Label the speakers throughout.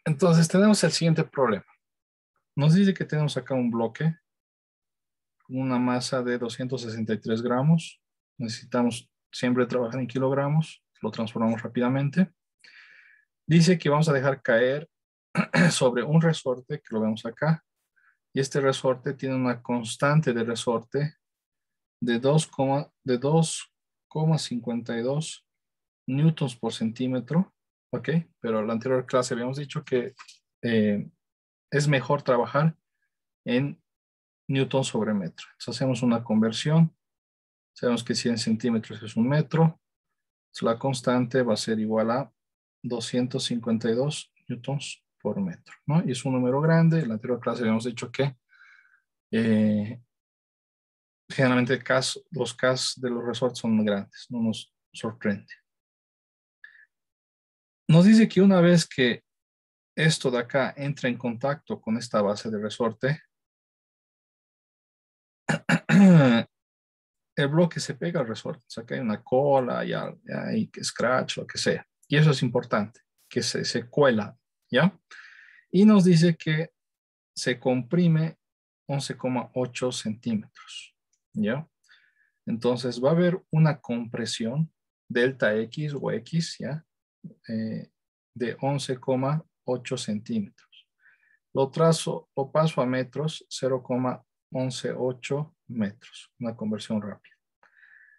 Speaker 1: Entonces tenemos el siguiente problema. Nos dice que tenemos acá un bloque con una masa de 263 gramos. Necesitamos siempre trabajar en kilogramos. Lo transformamos rápidamente. Dice que vamos a dejar caer sobre un resorte, que lo vemos acá. Y este resorte tiene una constante de resorte de 2,52 newtons por centímetro. ¿Ok? Pero en la anterior clase habíamos dicho que es mejor trabajar en newton sobre metro. Entonces hacemos una conversión. Sabemos que 100 centímetros es un metro. Entonces la constante va a ser igual a 252 newtons por metro, ¿no? Y es un número grande. En la anterior clase habíamos dicho que eh, generalmente los Ks de los resortes son grandes, no nos sorprende. Nos dice que una vez que esto de acá entra en contacto con esta base de resorte, el bloque se pega al resorte. O sea, que hay una cola, hay que scratch, lo que sea. Y eso es importante, que se cuela, ¿ya? Y nos dice que se comprime 11,8 centímetros, ¿ya? Entonces va a haber una compresión delta X o X, ¿ya? De 11,8 centímetros. Lo paso a metros, 0,118 metros, una conversión rápida.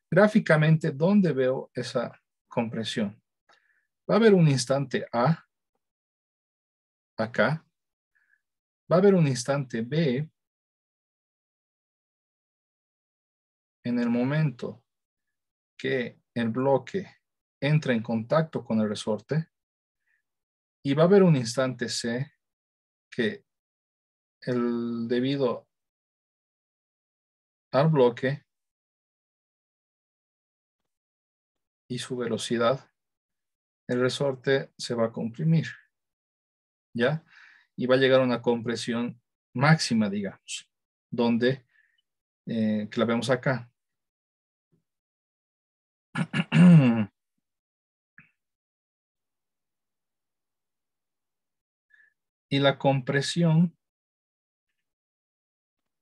Speaker 1: Gráficamente, ¿dónde veo esa compresión? Va a haber un instante A, acá. Va a haber un instante B en el momento que el bloque entra en contacto con el resorte. Y va a haber un instante C que debido al bloque y su velocidad, el resorte se va a comprimir, ¿ya? Y va a llegar a una compresión máxima, digamos, donde, que la vemos acá. Y la compresión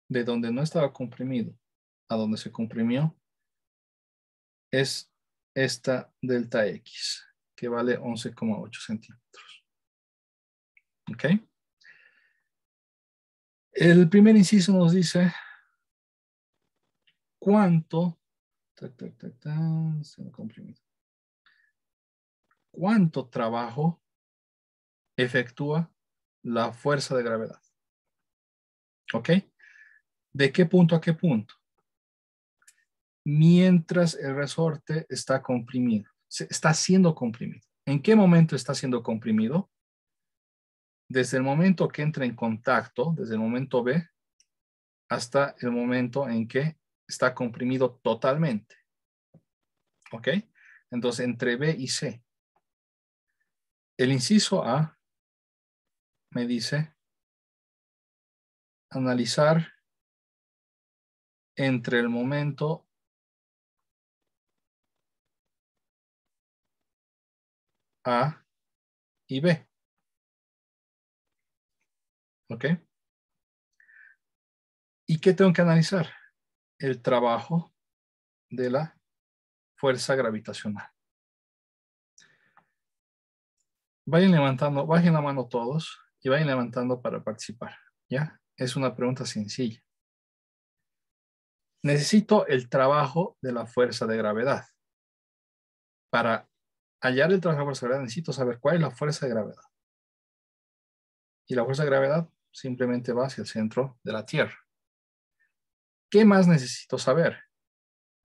Speaker 1: de donde no estaba comprimido a donde se comprimió es esta delta X, que vale 11,8 centímetros. ¿Ok? El primer inciso nos dice cuánto, cuánto trabajo efectúa la fuerza de gravedad. ¿Ok? ¿De qué punto a qué punto? Mientras el resorte está comprimido, está siendo comprimido. ¿En qué momento está siendo comprimido? Desde el momento que entra en contacto, desde el momento B, hasta el momento en que está comprimido totalmente. ¿Ok? Entonces, entre B y C. El inciso A me dice analizar entre el momento A y B. ¿Ok? ¿Y qué tengo que analizar? El trabajo de la fuerza gravitacional. Vayan levantando, bajen la mano todos y vayan levantando para participar. ¿Ya? Es una pregunta sencilla. Necesito el trabajo de la fuerza de gravedad. Para hallar el trabajo de la fuerza de gravedad necesito saber cuál es la fuerza de gravedad. Y la fuerza de gravedad simplemente va hacia el centro de la Tierra. ¿Qué más necesito saber?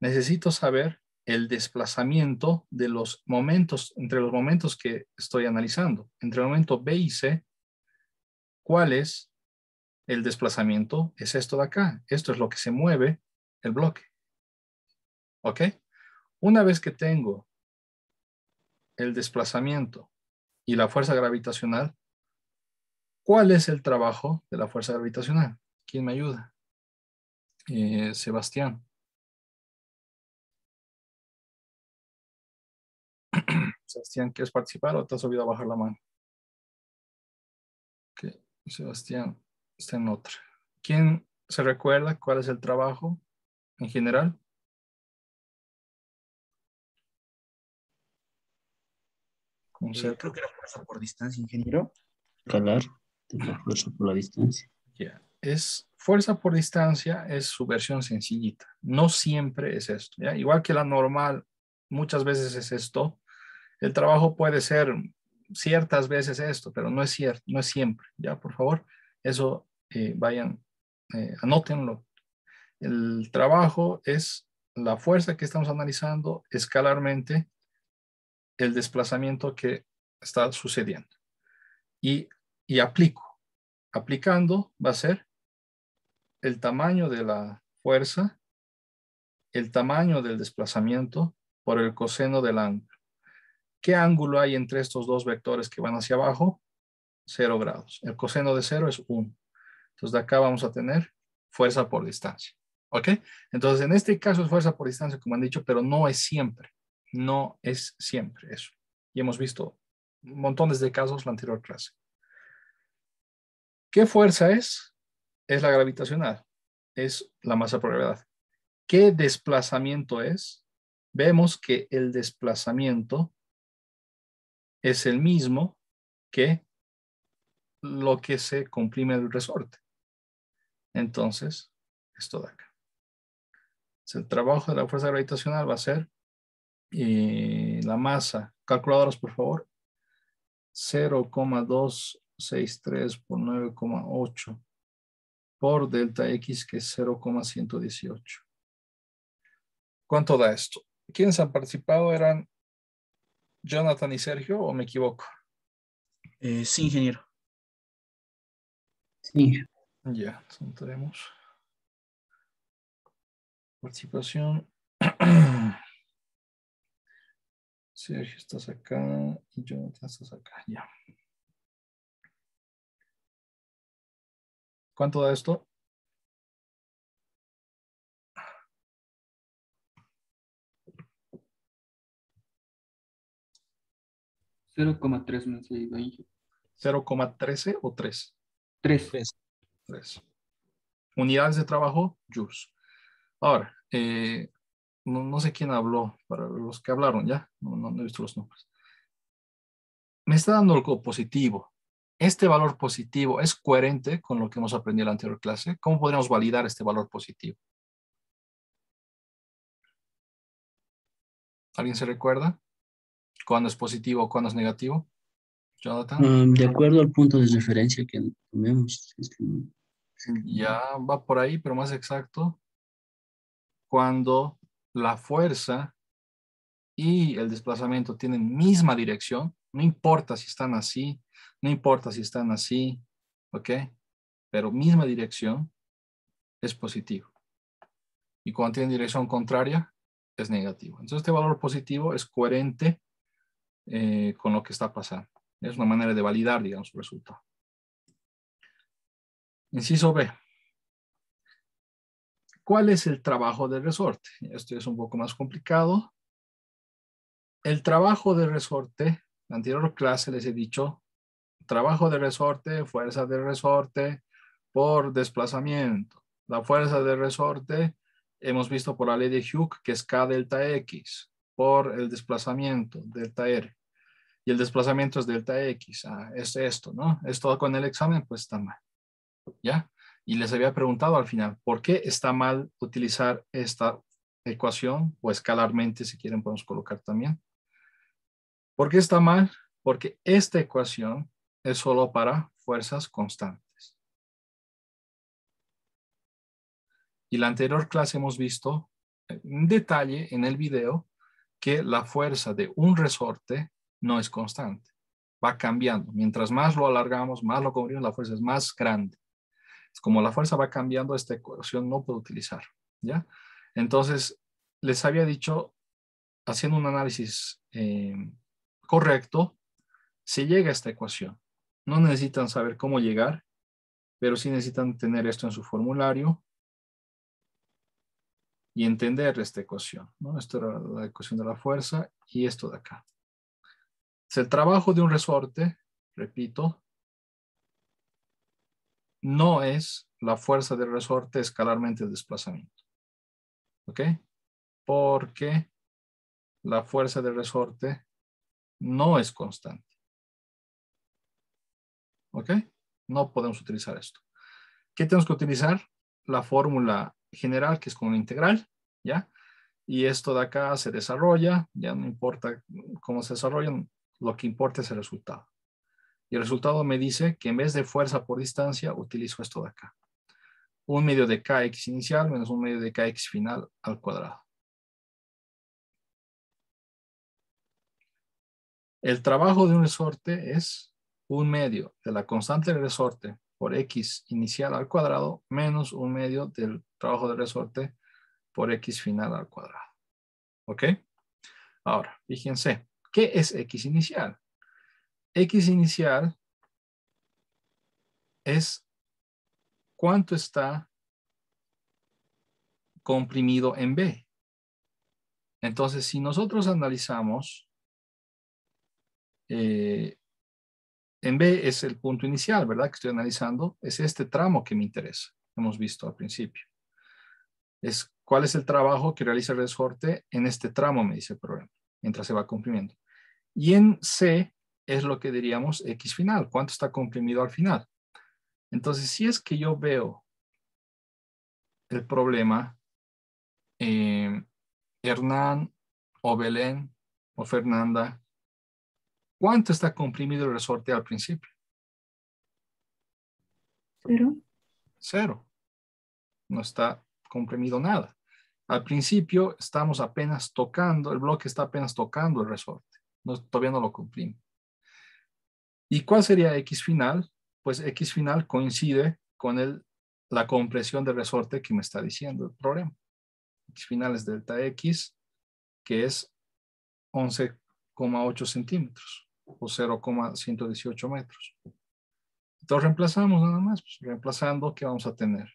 Speaker 1: Necesito saber el desplazamiento de los momentos, entre los momentos que estoy analizando. Entre el momento B y C, ¿cuál es el desplazamiento? Es esto de acá. Esto es lo que se mueve el bloque. ¿Ok? Una vez que tengo el desplazamiento y la fuerza gravitacional, ¿cuál es el trabajo de la fuerza gravitacional? ¿Quién me ayuda? Sebastián. Sebastián, ¿quieres participar o te has olvidado bajar la mano? Sebastián está en otra. ¿Quién se recuerda cuál es el trabajo en general?
Speaker 2: Creo que era fuerza por distancia, ingeniero. Escalar de la fuerza por la distancia.
Speaker 1: Yeah. Es fuerza por distancia, es su versión sencillita. No siempre es esto. ¿Ya? Igual que la normal, muchas veces es esto. El trabajo puede ser ciertas veces esto, pero no es cierto, no es siempre. Ya, por favor, eso vayan, anótenlo. El trabajo es la fuerza que estamos analizando escalarmente, el desplazamiento que está sucediendo. Y, y aplico. Aplicando va a ser el tamaño de la fuerza, el tamaño del desplazamiento por el coseno del ángulo. ¿Qué ángulo hay entre estos dos vectores que van hacia abajo? 0 grados. El coseno de 0 es 1. Entonces de acá vamos a tener fuerza por distancia. ¿Ok? Entonces en este caso es fuerza por distancia, como han dicho, pero no es siempre. No es siempre eso. Y hemos visto montones de casos en la anterior clase. ¿Qué fuerza es? Es la gravitacional. Es la masa por gravedad. ¿Qué desplazamiento es? Vemos que el desplazamiento es el mismo que lo que se comprime el resorte. Entonces, esto de acá. El trabajo de la fuerza gravitacional va a ser la masa. Calculadoras, por favor. 0,263 por 9,8 por delta X, que es 0,118. ¿Cuánto da esto? ¿Quiénes han participado? ¿Eran Jonathan y Sergio o me equivoco?
Speaker 2: Sí, ingeniero. Sí.
Speaker 1: Ya, entonces tenemos participación. Sergio, estás acá y Jonathan, estás acá. Ya. ¿Cuánto da esto?
Speaker 3: 0,3 me ha salido ahí.
Speaker 1: 0,13 o 3.
Speaker 3: 3.
Speaker 1: 3. Unidades de trabajo, joules. Ahora, no sé quién habló, para los que hablaron ya, no he visto los nombres. Me está dando algo positivo. ¿Este valor positivo es coherente con lo que hemos aprendido en la anterior clase? ¿Cómo podríamos validar este valor positivo? ¿Alguien se recuerda? ¿Cuándo es positivo o cuándo es negativo? Jonathan.
Speaker 2: De acuerdo al punto de referencia que tomemos.
Speaker 1: Ya va por ahí, pero más exacto, cuando la fuerza y el desplazamiento tienen misma dirección, no importa si están así, no importa si están así, ¿ok? Pero misma dirección es positivo. Y cuando tienen dirección contraria, es negativo. Entonces este valor positivo es coherente con lo que está pasando. Es una manera de validar, digamos, su resultado. Inciso B. ¿Cuál es el trabajo del resorte? Esto es un poco más complicado. El trabajo de resorte, en la anterior clase les he dicho, trabajo de resorte, fuerza de resorte por desplazamiento. La fuerza de resorte hemos visto por la ley de Hooke, que es K delta X, por el desplazamiento, delta R. Y el desplazamiento es delta X. Es esto, ¿no? Esto con el examen, pues está mal. ¿Ya? Y les había preguntado al final, ¿por qué está mal utilizar esta ecuación? O escalarmente, si quieren, podemos colocar también. ¿Por qué está mal? Porque esta ecuación es solo para fuerzas constantes. Y la anterior clase hemos visto en detalle en el video que la fuerza de un resorte no es constante. Va cambiando. Mientras más lo alargamos, más lo cubrimos, la fuerza es más grande. Como la fuerza va cambiando, esta ecuación no puede utilizar. ¿Ya? Entonces, les había dicho, haciendo un análisis correcto, se llega a esta ecuación. No necesitan saber cómo llegar, pero sí necesitan tener esto en su formulario y entender esta ecuación, ¿no? Esto era la ecuación de la fuerza y esto de acá. Es el trabajo de un resorte, repito, no es la fuerza del resorte escalarmente el desplazamiento. ¿Ok? Porque la fuerza del resorte no es constante. ¿Ok? No podemos utilizar esto. ¿Qué tenemos que utilizar? La fórmula general, que es con una integral, ¿ya? Y esto de acá se desarrolla, ya no importa cómo se desarrolla, lo que importa es el resultado. Y el resultado me dice que en vez de fuerza por distancia, utilizo esto de acá. 1/2 de kx inicial menos 1/2 de kx final al cuadrado. El trabajo de un resorte es 1/2 de la constante del resorte por x inicial al cuadrado menos 1/2 del trabajo del resorte por x final al cuadrado. ¿Ok? Ahora, fíjense, ¿qué es x inicial? X inicial es cuánto está comprimido en B. Entonces, si nosotros analizamos, en B es el punto inicial, ¿verdad? Que estoy analizando, es este tramo que me interesa, hemos visto al principio. Es cuál es el trabajo que realiza el resorte en este tramo, me dice el problema, mientras se va comprimiendo. Y en C es lo que diríamos X final, cuánto está comprimido al final. Entonces, si es que yo veo el problema, Hernán o Belén o Fernanda, ¿cuánto está comprimido el resorte al principio?
Speaker 4: 0.
Speaker 1: 0. No está comprimido nada. Al principio estamos apenas tocando, el bloque está apenas tocando el resorte. No, todavía no lo comprime. ¿Y cuál sería X final? Pues X final coincide con la compresión del resorte que me está diciendo el problema. X final es delta X, que es 11,8 centímetros o 0,118 metros. Entonces reemplazamos nada más. Pues, reemplazando, ¿qué vamos a tener?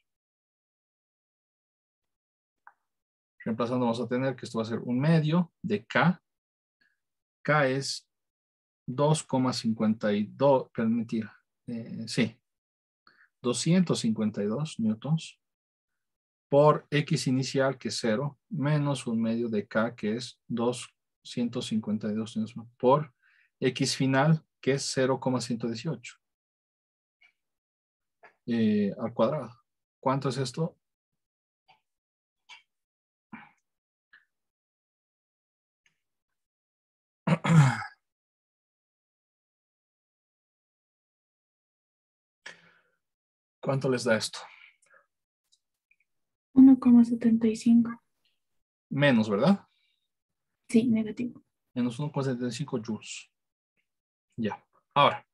Speaker 1: Reemplazando vamos a tener que esto va a ser 1/2 de K. K es 2,52, mentira, sí, 252 newtons por X inicial, que es 0, menos 1/2 de K, que es 252 newtons, por X final, que es 0,118 al cuadrado. ¿Cuánto es esto? ¿Cuánto les da esto?
Speaker 4: 1,75.
Speaker 1: Menos, ¿verdad?
Speaker 4: Sí, negativo.
Speaker 1: Menos 1,75 joules. Ya. Ahora,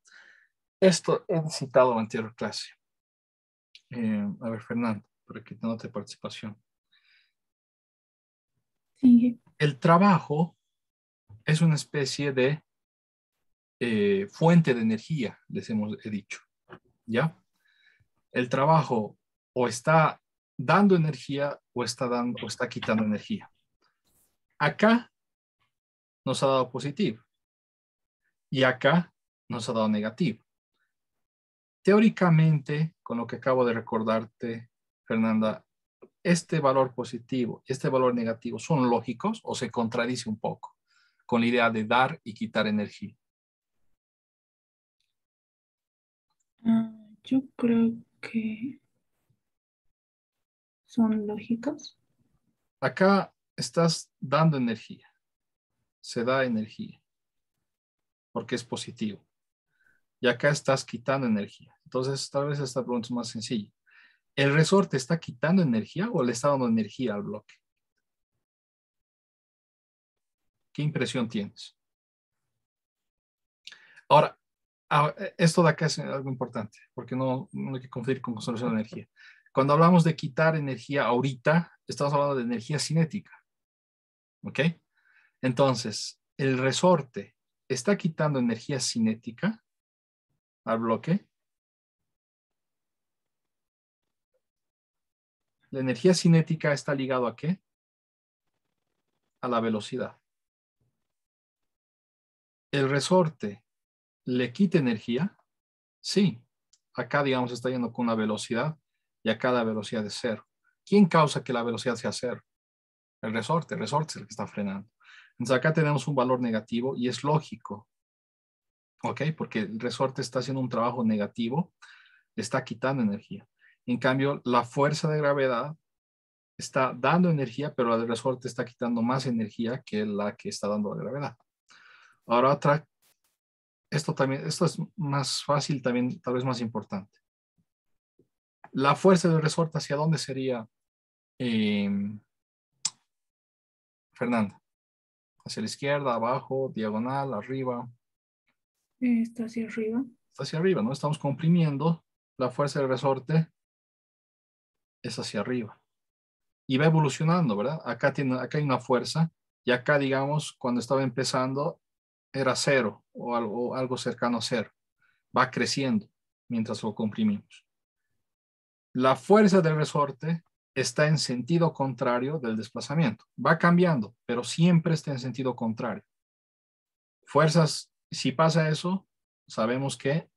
Speaker 1: esto he citado en la anterior clase. A ver, Fernando, para que te note participación.
Speaker 4: Sí.
Speaker 1: El trabajo es una especie de fuente de energía, he dicho. ¿Ya? El trabajo o está dando energía o está quitando energía. Acá nos ha dado positivo y acá nos ha dado negativo. Teóricamente, con lo que acabo de recordarte, Fernanda, ¿este valor positivo y este valor negativo son lógicos o se contradice un poco con la idea de dar y quitar energía?
Speaker 4: Yo creo que son lógicos.
Speaker 1: Acá estás dando energía, se da energía, porque es positivo. Y acá estás quitando energía. Entonces, tal vez esta pregunta es más sencilla. ¿El resorte está quitando energía o le está dando energía al bloque? ¿Qué impresión tienes? Ahora, esto de acá es algo importante, porque no hay que confundir con conservación de energía. Cuando hablamos de quitar energía ahorita, estamos hablando de energía cinética. ¿Ok? Entonces, el resorte está quitando energía cinética al bloque. La energía cinética está ligado ¿a qué? A la velocidad. ¿El resorte le quita energía? Sí, acá, digamos, está yendo con una velocidad y acá la velocidad es 0. ¿Quién causa que la velocidad sea 0? El resorte es el que está frenando. Entonces acá tenemos un valor negativo y es lógico, ¿ok? Porque el resorte está haciendo un trabajo negativo, le está quitando energía. En cambio, la fuerza de gravedad está dando energía, pero la del resorte está quitando más energía que la que está dando la gravedad. Ahora esto es más fácil, también tal vez más importante. La fuerza del resorte, ¿hacia dónde sería, Fernanda? ¿Hacia la izquierda, abajo, diagonal, arriba?
Speaker 4: Está hacia arriba.
Speaker 1: Está hacia arriba, ¿no? Estamos comprimiendo, la fuerza del resorte es hacia arriba. Y va evolucionando, ¿verdad? Acá hay una fuerza y acá, digamos, cuando estaba empezando era 0 o algo cercano a 0. Va creciendo mientras lo comprimimos. La fuerza del resorte está en sentido contrario del desplazamiento. Va cambiando, pero siempre está en sentido contrario. Fuerzas, si pasa eso, sabemos que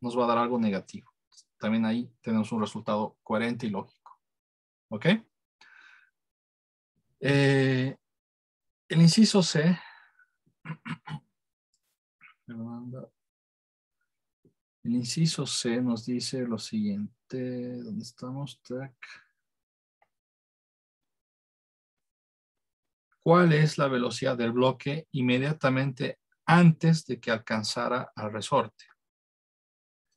Speaker 1: nos va a dar algo negativo. También ahí tenemos un resultado coherente y lógico. ¿Ok? El inciso C. El inciso C nos dice lo siguiente. ¿Dónde estamos? Tac. ¿Cuál es la velocidad del bloque inmediatamente antes de que alcanzara al resorte?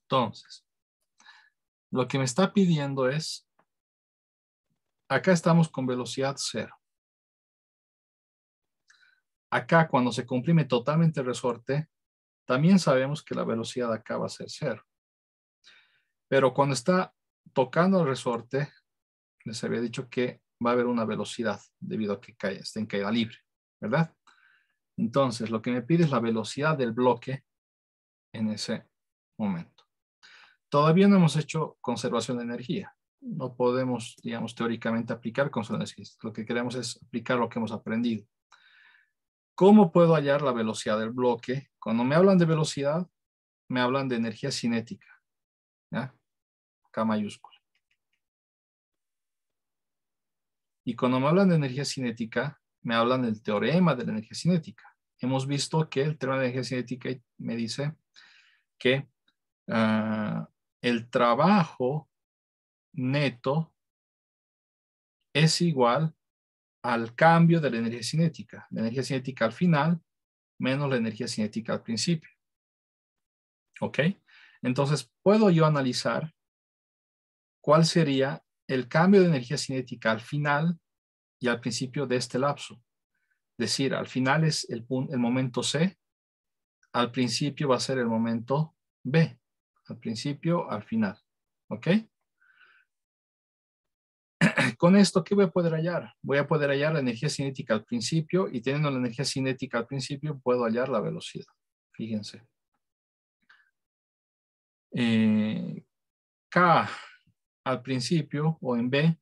Speaker 1: Entonces, lo que me está pidiendo es, acá estamos con velocidad 0. Acá, cuando se comprime totalmente el resorte, también sabemos que la velocidad acá va a ser 0. Pero cuando está tocando el resorte, les había dicho que va a haber una velocidad debido a que está en caída libre, ¿verdad? Entonces, lo que me pide es la velocidad del bloque en ese momento. Todavía no hemos hecho conservación de energía. No podemos, digamos, teóricamente aplicar conservación de energía. Lo que queremos es aplicar lo que hemos aprendido. ¿Cómo puedo hallar la velocidad del bloque? Cuando me hablan de velocidad, me hablan de energía cinética. ¿Ya? K mayúscula. Y cuando me hablan de energía cinética, me hablan del teorema de la energía cinética. Hemos visto que el teorema de la energía cinética me dice que el trabajo neto es igual al cambio de la energía cinética. La energía cinética al final menos la energía cinética al principio. ¿Ok? Entonces, puedo yo analizar cuál sería el cambio de energía cinética al final y al principio de este lapso. Es decir, al final es el momento C, al principio va a ser el momento B. Al principio, al final. ¿Ok? Con esto, ¿qué voy a poder hallar? Voy a poder hallar la energía cinética al principio y teniendo la energía cinética al principio, puedo hallar la velocidad. Fíjense. K al principio o en B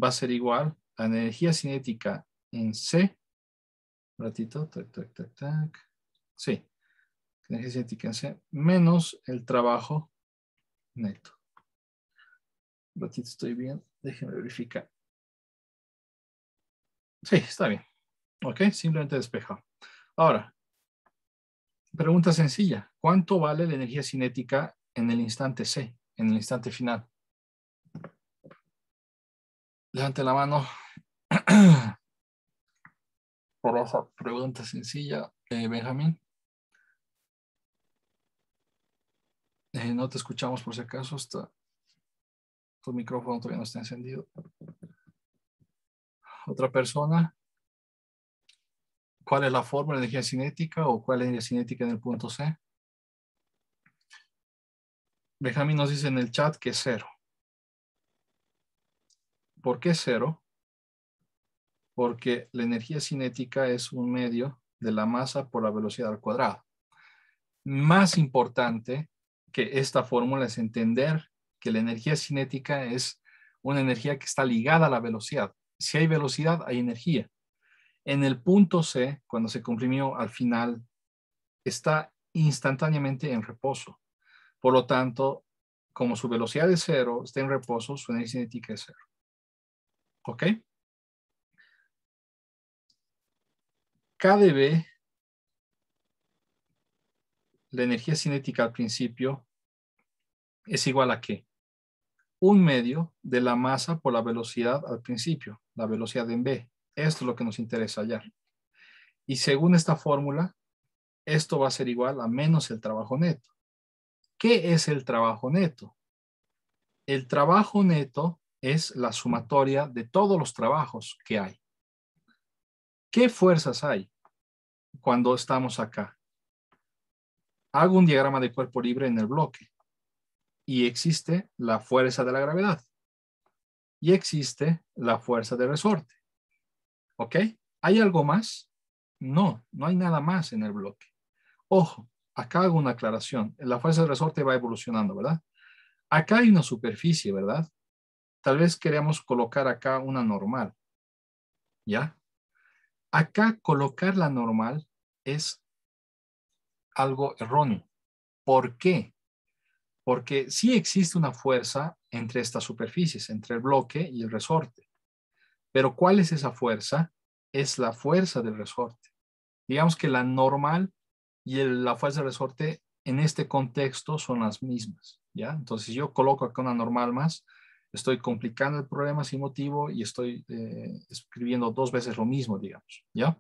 Speaker 1: va a ser igual a la energía cinética en C. Un ratito, tac, tac, tac, tac. Sí, energía cinética en C menos el trabajo neto. Un ratito, estoy bien. Déjenme verificar. Sí, está bien. Ok, simplemente despejado. Ahora, pregunta sencilla. ¿Cuánto vale la energía cinética en el instante C, en el instante final? Levante la mano por esa pregunta sencilla, Benjamín. No te escuchamos por si acaso. Tu micrófono todavía no está encendido. Otra persona. ¿Cuál es la fórmula de energía cinética o cuál es la energía cinética en el punto C? Benjamín nos dice en el chat que es 0. ¿Por qué 0? Porque la energía cinética es un medio de la masa por la velocidad al cuadrado. Más importante que esta fórmula es entender que la energía cinética es una energía que está ligada a la velocidad. Si hay velocidad, hay energía. En el punto C, cuando se comprimió al final, está instantáneamente en reposo. Por lo tanto, como su velocidad es 0, está en reposo, su energía cinética es 0. ¿Ok? KdV, la energía cinética al principio, es igual a ¿qué? 1/2 de la masa por la velocidad al principio, la velocidad en V. Esto es lo que nos interesa hallar. Y según esta fórmula, esto va a ser igual a menos el trabajo neto. ¿Qué es el trabajo neto? El trabajo neto es la sumatoria de todos los trabajos que hay. ¿Qué fuerzas hay cuando estamos acá? Hago un diagrama de cuerpo libre en el bloque y existe la fuerza de la gravedad y existe la fuerza de resorte. ¿Ok? ¿Hay algo más? No, no hay nada más en el bloque. Ojo, acá hago una aclaración. La fuerza de resorte va evolucionando, ¿verdad? Acá hay una superficie, ¿verdad? Tal vez queremos colocar acá una normal. ¿Ya? Acá colocar la normal es algo erróneo. ¿Por qué? Porque sí existe una fuerza entre estas superficies, entre el bloque y el resorte. Pero ¿cuál es esa fuerza? Es la fuerza del resorte. Digamos que la normal y la fuerza del resorte en este contexto son las mismas, ¿ya? Entonces yo coloco acá una normal más, estoy complicando el problema sin motivo y estoy escribiendo 2 veces lo mismo, digamos, ¿ya?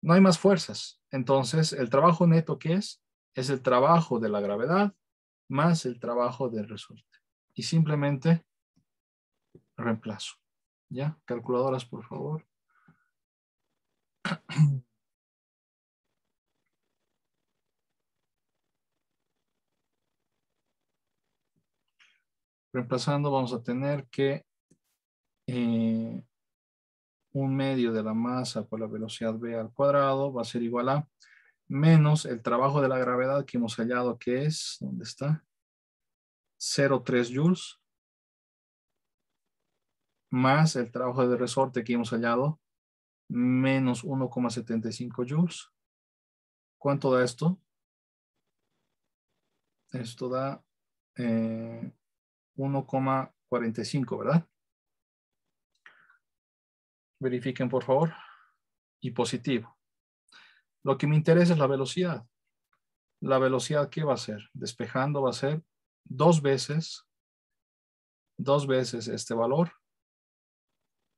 Speaker 1: No hay más fuerzas. Entonces, el trabajo neto, ¿qué es? Es el trabajo de la gravedad más el trabajo del resorte. Y simplemente reemplazo, ¿ya? Calculadoras, por favor. Reemplazando vamos a tener que 1/2 de la masa por la velocidad v al cuadrado va a ser igual a menos el trabajo de la gravedad que hemos hallado que es, ¿dónde está? 0,3 joules, más el trabajo de resorte que hemos hallado, menos 1,75 joules. ¿Cuánto da esto? Esto da 1,45, ¿verdad? Verifiquen, por favor. Y positivo. Lo que me interesa es la velocidad. La velocidad, ¿qué va a ser? Despejando va a ser 2 veces este valor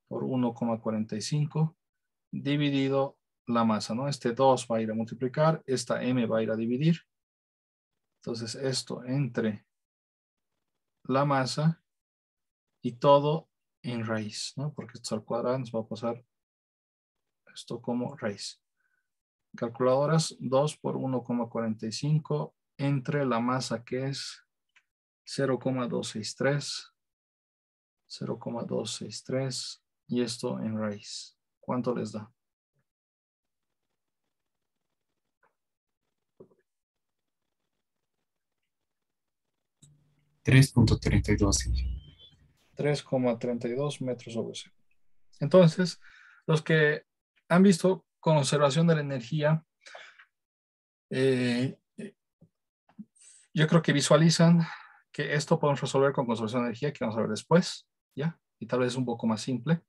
Speaker 1: por 1,45 dividido la masa, ¿no? Este 2 va a ir a multiplicar, esta m va a ir a dividir. Entonces esto entre la masa y todo en raíz, ¿no? Porque esto al cuadrado nos va a pasar esto como raíz. Calculadoras, 2 por 1,45 entre la masa que es 0,263 y esto en raíz. ¿Cuánto les da?
Speaker 5: $3.32.
Speaker 1: 3,32 metros sobre segundo. Entonces, los que han visto conservación de la energía, yo creo que visualizan que esto podemos resolver con conservación de energía, que vamos a ver después, ¿ya? Y tal vez es un poco más simple,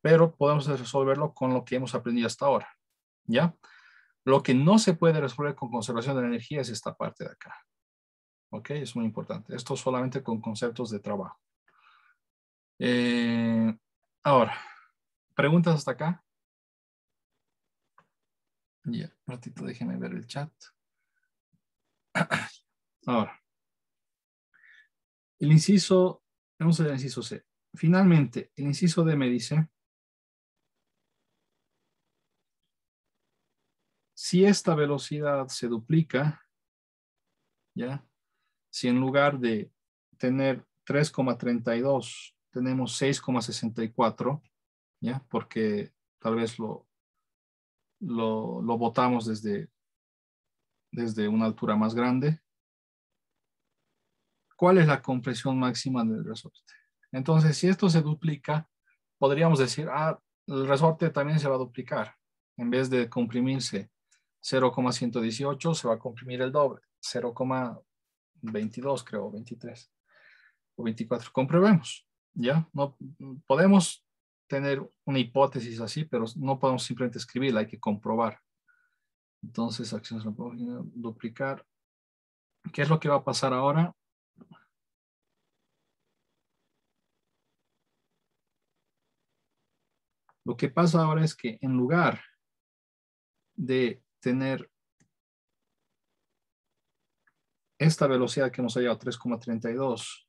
Speaker 1: pero podemos resolverlo con lo que hemos aprendido hasta ahora, ¿ya? Lo que no se puede resolver con conservación de la energía es esta parte de acá. ¿Ok? Es muy importante. Esto solamente con conceptos de trabajo. Ahora, ¿preguntas hasta acá? Ya, un ratito, déjenme ver el chat. Ahora, el inciso, vamos al inciso C. Finalmente, el inciso D me dice, si esta velocidad se duplica, ¿ya? Si en lugar de tener 3,32 tenemos 6,64, ¿ya? Porque tal vez lo botamos desde una altura más grande. ¿Cuál es la compresión máxima del resorte? Entonces, si esto se duplica, podríamos decir, el resorte también se va a duplicar. En vez de comprimirse 0,118, se va a comprimir el doble, 22, creo, 23 o 24. Comprobemos, ¿ya? No podemos tener una hipótesis así, pero no podemos simplemente escribirla, hay que comprobar. Entonces, acciones duplicar. ¿Qué es lo que va a pasar ahora? Lo que pasa ahora es que en lugar de tener esta velocidad que hemos hallado, 3,32,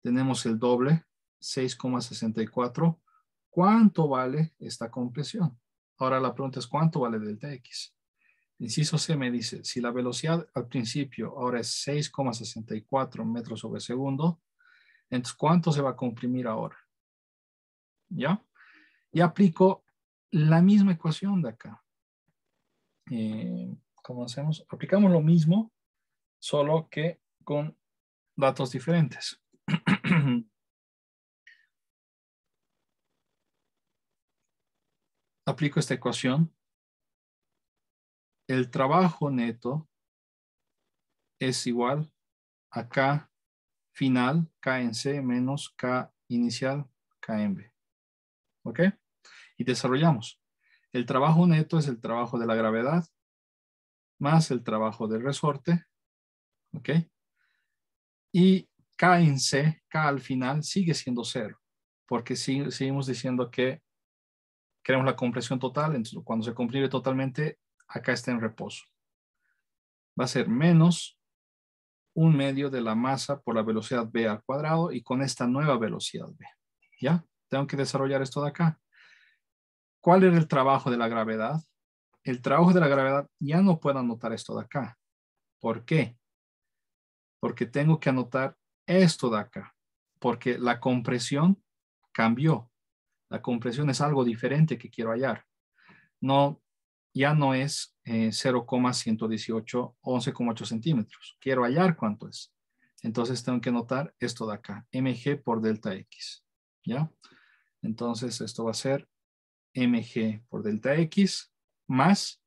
Speaker 1: tenemos el doble, 6,64. ¿Cuánto vale esta compresión? Ahora la pregunta es, ¿cuánto vale delta X? Inciso C me dice, si la velocidad al principio ahora es 6,64 metros sobre segundo, entonces ¿cuánto se va a comprimir ahora? ¿Ya? Y aplico la misma ecuación de acá. ¿Cómo hacemos? Aplicamos lo mismo, solo que con datos diferentes. Aplico esta ecuación. El trabajo neto es igual a K final, K en C, menos K inicial, K en B. ¿Ok? Y desarrollamos. El trabajo neto es el trabajo de la gravedad más el trabajo del resorte. ¿Ok? Y K en C, K al final, sigue siendo 0. Porque seguimos diciendo que queremos la compresión total. Entonces, cuando se comprime totalmente, acá está en reposo. Va a ser menos 1/2 de la masa por la velocidad v al cuadrado y con esta nueva velocidad v. ¿Ya? Tengo que desarrollar esto de acá. ¿Cuál era el trabajo de la gravedad? El trabajo de la gravedad ya no puedo anotar esto de acá. ¿Por qué? Porque tengo que anotar esto de acá. Porque la compresión cambió. La compresión es algo diferente que quiero hallar. No, ya no es 0,118, 11,8 centímetros. Quiero hallar cuánto es. Entonces tengo que anotar esto de acá, mg por delta x. ¿Ya? Entonces esto va a ser mg por delta x más,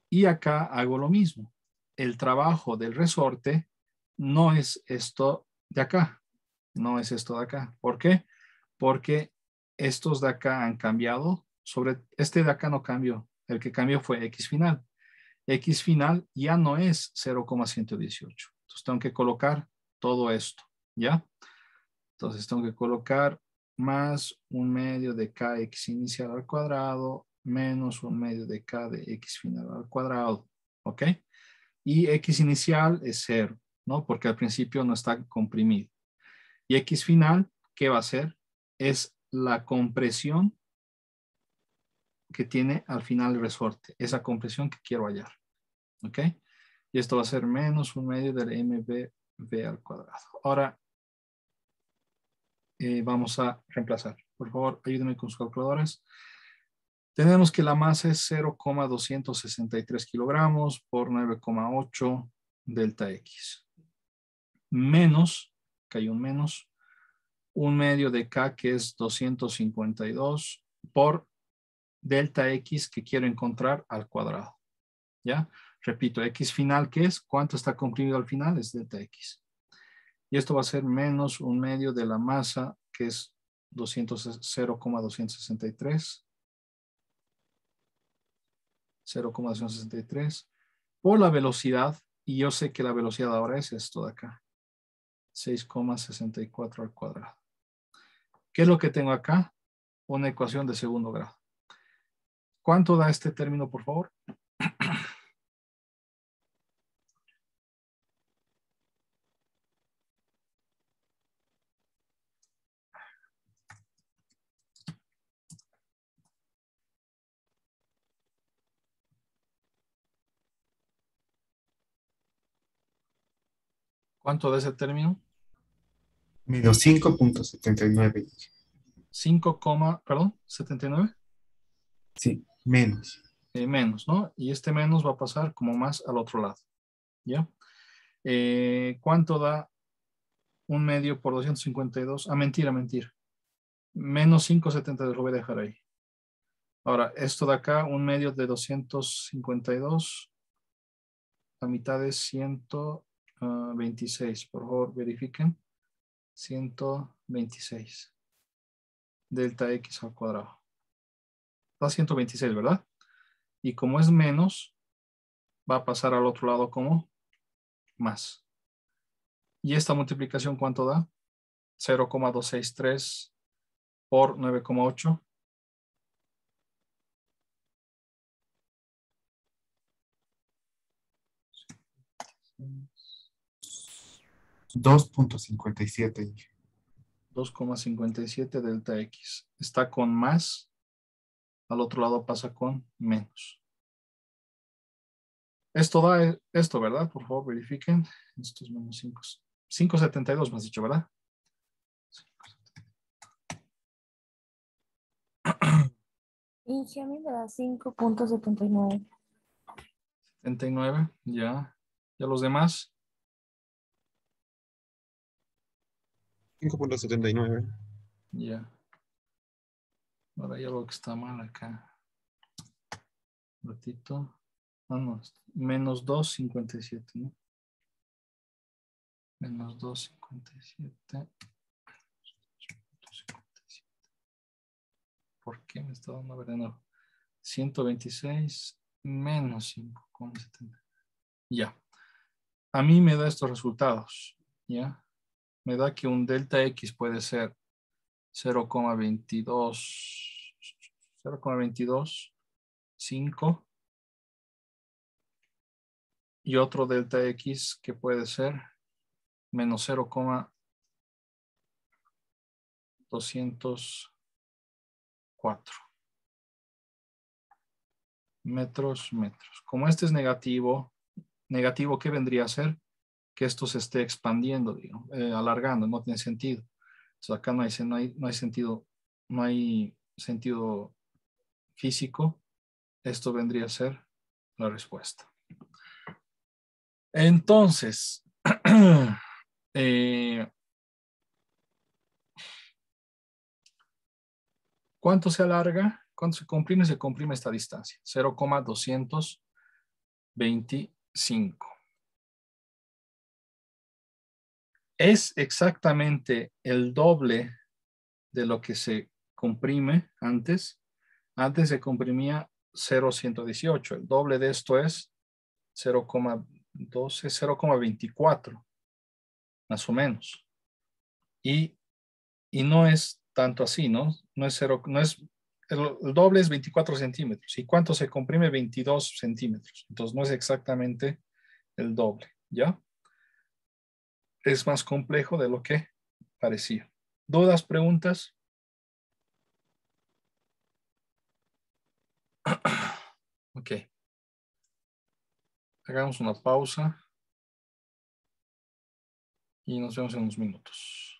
Speaker 1: y acá hago lo mismo. El trabajo del resorte no es esto de acá. No es esto de acá. ¿Por qué? Porque estos de acá han cambiado. Sobre este de acá no cambió. El que cambió fue x final. X final ya no es 0,118. Entonces tengo que colocar todo esto. ¿Ya? Entonces tengo que colocar más 1/2 de kx inicial al cuadrado menos 1/2 de k de x final al cuadrado. ¿Ok? Y x inicial es 0, ¿no? Porque al principio no está comprimido. Y x final, ¿qué va a ser? Es la compresión que tiene al final el resorte. Esa compresión que quiero hallar. ¿Ok? Y esto va a ser menos 1/2 del mv al cuadrado. Ahora vamos a reemplazar. Por favor, ayúdenme con sus calculadoras. Tenemos que la masa es 0,263 kilogramos por 9,8 delta X. Menos, que hay un menos, 1/2 de K, que es 252 por delta X que quiero encontrar al cuadrado. ¿Ya? Repito, X final, ¿qué es? ¿Cuánto está comprimido al final? Es delta X. Y esto va a ser menos 1/2 de la masa, que es 0,263. 0,263 por la velocidad, y yo sé que la velocidad ahora es esto de acá, 6,64 al cuadrado. ¿Qué es lo que tengo acá? Una ecuación de segundo grado. ¿Cuánto da este término, por favor? ¿Cuánto da ese término?
Speaker 5: Menos 5,79.
Speaker 1: 5, perdón, 79.
Speaker 5: Sí, menos.
Speaker 1: Menos, ¿no? Y este menos va a pasar como más al otro lado. ¿Ya? ¿Cuánto da 1/2 por 252? Mentira. Menos 5,72, lo voy a dejar ahí. Ahora, esto de acá, 1/2 de 252, la mitad es 100, 26. Por favor, verifiquen. 126. Delta X al cuadrado. Da 126, ¿verdad? Y como es menos, va a pasar al otro lado como más. ¿Y esta multiplicación cuánto da? 0,263 por 9,8.
Speaker 5: 2.57.
Speaker 1: 2,57 delta X. Está con más. Al otro lado pasa con menos. Esto da esto, ¿verdad? Por favor, verifiquen. Esto es menos 5. 5,72 me has dicho, ¿verdad?
Speaker 4: Inge, a mí me da 5.79.
Speaker 1: 79, ya. ¿Ya los demás?
Speaker 5: 5.79.
Speaker 1: Ya. Ahora ya lo que está mal acá. Un ratito. Ah, no. Menos 2,57, ¿no? Menos 2,57. ¿Por qué me está dando a ver de nuevo? 126 menos 5,70. Ya. A mí me da estos resultados. Ya. Me da que un delta X puede ser 0,22, 5. Y otro delta X que puede ser menos 0,204 metros. Como este es negativo, ¿qué vendría a ser? Que esto se esté expandiendo, digamos, alargando, no tiene sentido. Entonces acá no hay sentido físico. Esto vendría a ser la respuesta. Entonces, ¿cuánto se alarga? ¿Cuánto se comprime? Se comprime esta distancia. 0,225. Es exactamente el doble de lo que se comprime antes. Antes se comprimía 0,118. El doble de esto es 0,12, 0,24, más o menos. Y no es tanto así, ¿no? No es cero, no es, el doble es 24 centímetros. ¿Y cuánto se comprime? 22 centímetros. Entonces no es exactamente el doble, ¿ya? Es más complejo de lo que parecía. ¿Dudas, preguntas? Ok. Hagamos una pausa y nos vemos en unos minutos.